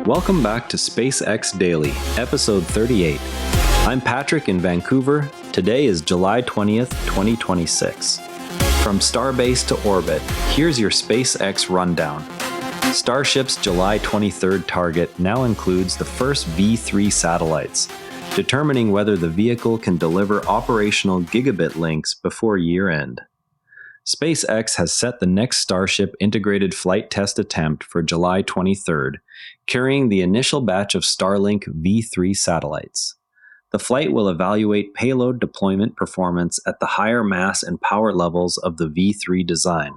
Welcome back to SpaceX Daily, episode 38. I'm Patrick in Vancouver. Today is July 20th, 2026. From Starbase to orbit, here's your SpaceX rundown. Starship's July 23rd target now includes the first V3 satellites, determining whether the vehicle can deliver operational gigabit links before year-end. SpaceX has set the next Starship integrated flight test attempt for July 23rd, carrying the initial batch of Starlink V3 satellites. The flight will evaluate payload deployment performance at the higher mass and power levels of the V3 design.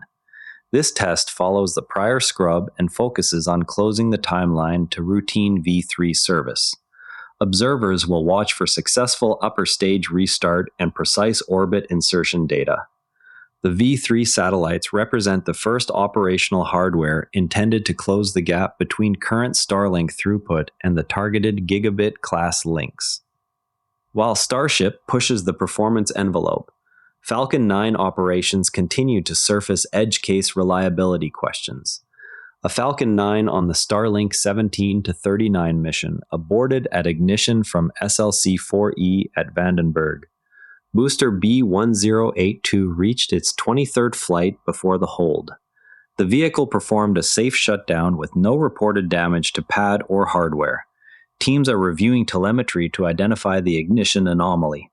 This test follows the prior scrub and focuses on closing the timeline to routine V3 service. Observers will watch for successful upper stage restart and precise orbit insertion data. The V3 satellites represent the first operational hardware intended to close the gap between current Starlink throughput and the targeted gigabit-class links. While Starship pushes the performance envelope, Falcon 9 operations continue to surface edge case reliability questions. A Falcon 9 on the Starlink 17-39 mission aborted at ignition from SLC-4E at Vandenberg. Booster B1082 reached its 23rd flight before the hold. The vehicle performed a safe shutdown with no reported damage to pad or hardware. Teams are reviewing telemetry to identify the ignition anomaly.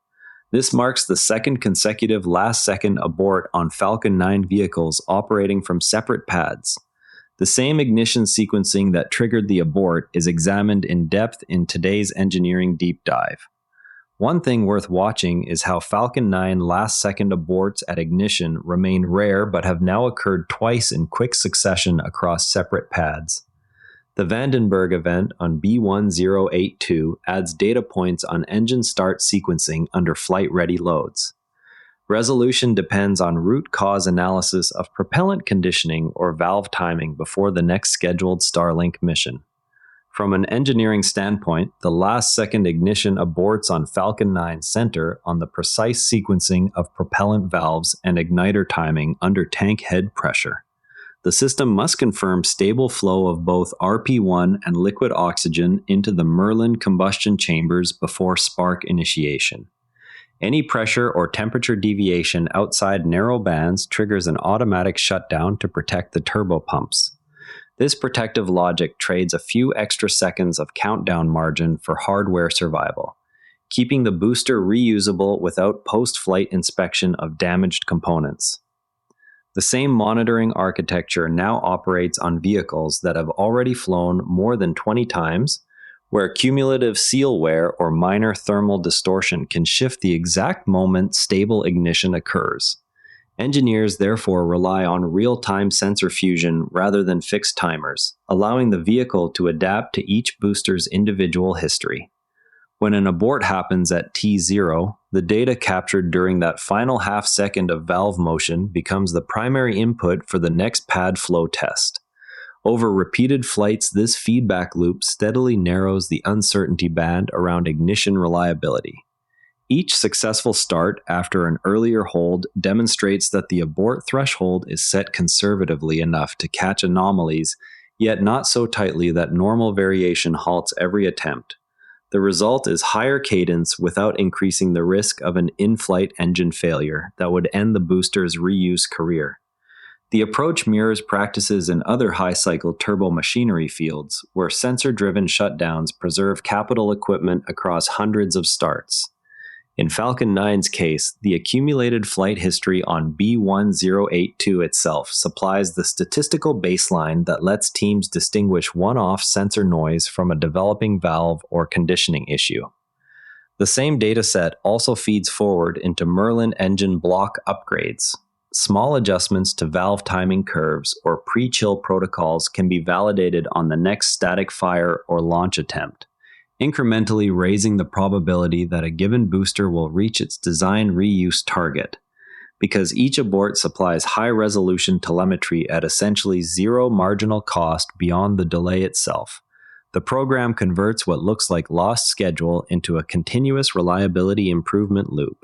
This marks the second consecutive last-second abort on Falcon 9 vehicles operating from separate pads. The same ignition sequencing that triggered the abort is examined in depth in today's engineering deep dive. One thing worth watching is how Falcon 9 last-second aborts at ignition remain rare but have now occurred twice in quick succession across separate pads. The Vandenberg event on B1082 adds data points on engine start sequencing under flight-ready loads. Resolution depends on root cause analysis of propellant conditioning or valve timing before the next scheduled Starlink mission. From an engineering standpoint, the last-second ignition aborts on Falcon 9 center on the precise sequencing of propellant valves and igniter timing under tank head pressure. The system must confirm stable flow of both RP1 and liquid oxygen into the Merlin combustion chambers before spark initiation. Any pressure or temperature deviation outside narrow bands triggers an automatic shutdown to protect the turbopumps. This protective logic trades a few extra seconds of countdown margin for hardware survival, keeping the booster reusable without post-flight inspection of damaged components. The same monitoring architecture now operates on vehicles that have already flown more than 20 times, where cumulative seal wear or minor thermal distortion can shift the exact moment stable ignition occurs. Engineers therefore rely on real-time sensor fusion rather than fixed timers, allowing the vehicle to adapt to each booster's individual history. When an abort happens at T0, the data captured during that final half second of valve motion becomes the primary input for the next pad flow test. Over repeated flights, this feedback loop steadily narrows the uncertainty band around ignition reliability. Each successful start after an earlier hold demonstrates that the abort threshold is set conservatively enough to catch anomalies, yet not so tightly that normal variation halts every attempt. The result is higher cadence without increasing the risk of an in-flight engine failure that would end the booster's reuse career. The approach mirrors practices in other high-cycle turbomachinery fields, where sensor-driven shutdowns preserve capital equipment across hundreds of starts. In Falcon 9's case, the accumulated flight history on B1082 itself supplies the statistical baseline that lets teams distinguish one-off sensor noise from a developing valve or conditioning issue. The same dataset also feeds forward into Merlin engine block upgrades. Small adjustments to valve timing curves or pre-chill protocols can be validated on the next static fire or launch attempt, incrementally raising the probability that a given booster will reach its design reuse target. Because each abort supplies high-resolution telemetry at essentially zero marginal cost beyond the delay itself, the program converts what looks like lost schedule into a continuous reliability improvement loop.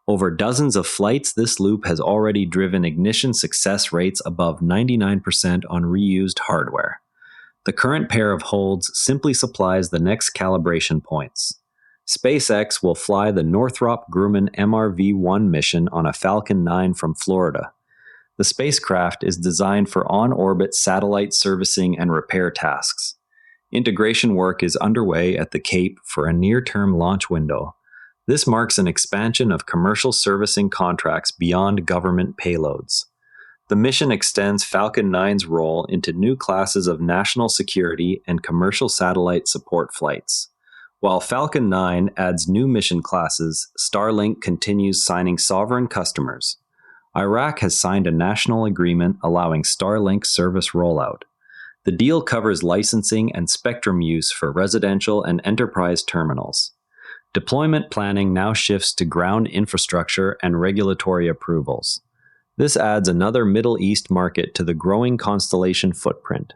Over dozens of flights, this loop has already driven ignition success rates above 99% on reused hardware. The current pair of holds simply supplies the next calibration points. SpaceX will fly the Northrop Grumman MRV-1 mission on a Falcon 9 from Florida. The spacecraft is designed for on-orbit satellite servicing and repair tasks. Integration work is underway at the Cape for a near-term launch window. This marks an expansion of commercial servicing contracts beyond government payloads. The mission extends Falcon 9's role into new classes of national security and commercial satellite support flights. While Falcon 9 adds new mission classes, Starlink continues signing sovereign customers. Iraq has signed a national agreement allowing Starlink service rollout. The deal covers licensing and spectrum use for residential and enterprise terminals. Deployment planning now shifts to ground infrastructure and regulatory approvals. This adds another Middle East market to the growing constellation footprint.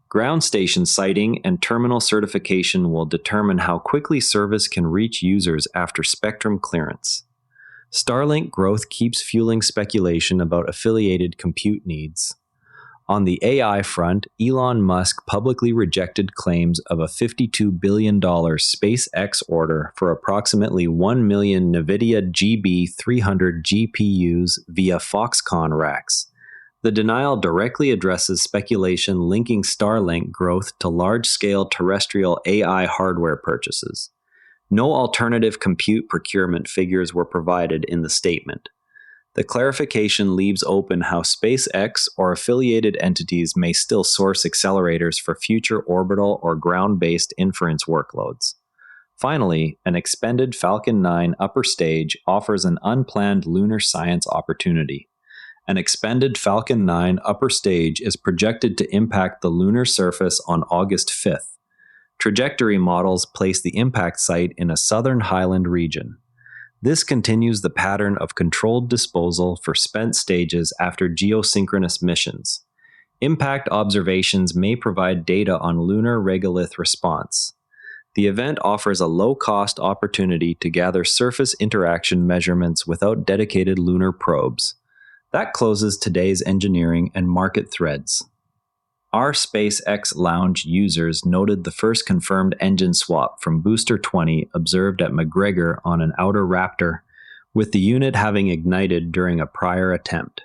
Ground station siting and terminal certification will determine how quickly service can reach users after spectrum clearance. Starlink growth keeps fueling speculation about affiliated compute needs. On the AI front, Elon Musk publicly rejected claims of a $52 billion SpaceX order for approximately 1 million NVIDIA GB300 GPUs via Foxconn racks. The denial directly addresses speculation linking Starlink growth to large-scale terrestrial AI hardware purchases. No alternative compute procurement figures were provided in the statement. The clarification leaves open how SpaceX or affiliated entities may still source accelerators for future orbital or ground-based inference workloads. Finally, an expended Falcon 9 upper stage offers an unplanned lunar science opportunity. An expended Falcon 9 upper stage is projected to impact the lunar surface on August 5th. Trajectory models place the impact site in a southern highland region. This continues the pattern of controlled disposal for spent stages after geosynchronous missions. Impact observations may provide data on lunar regolith response. The event offers a low-cost opportunity to gather surface interaction measurements without dedicated lunar probes. That closes today's engineering and market threads. Our SpaceX Lounge users noted the first confirmed engine swap from Booster 20 observed at McGregor on an outer Raptor, with the unit having ignited during a prior attempt.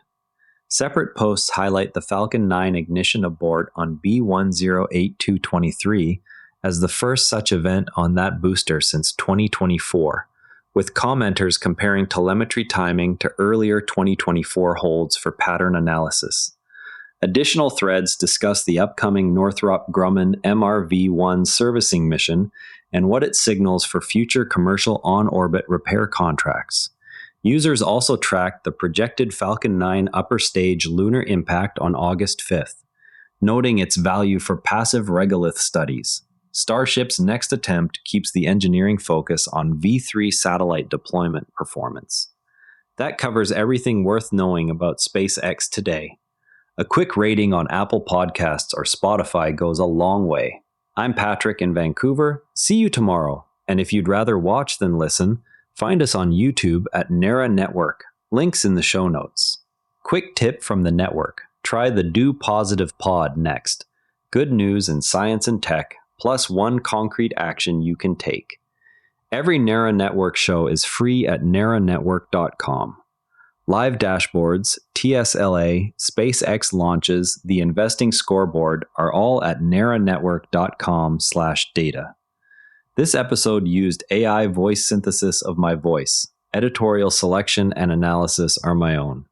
Separate posts highlight the Falcon 9 ignition abort on B108223 as the first such event on that booster since 2024, with commenters comparing telemetry timing to earlier 2024 holds for pattern analysis. Additional threads discuss the upcoming Northrop Grumman MRV-1 servicing mission and what it signals for future commercial on-orbit repair contracts. Users also tracked the projected Falcon 9 upper stage lunar impact on August 5th, noting its value for passive regolith studies. Starship's next attempt keeps the engineering focus on V3 satellite deployment performance. That covers everything worth knowing about SpaceX today. A quick rating on Apple Podcasts or Spotify goes a long way. I'm Patrick in Vancouver. See you tomorrow. And if you'd rather watch than listen, find us on YouTube at Nera Network. Links in the show notes. Quick tip from the network. Try the Do Positive Pod next. Good news in science and tech, plus one concrete action you can take. Every Nera Network show is free at neranetwork.com. Live dashboards, TSLA, SpaceX launches, the investing scoreboard are all at neranetwork.com/data. This episode used AI voice synthesis of my voice. Editorial selection and analysis are my own.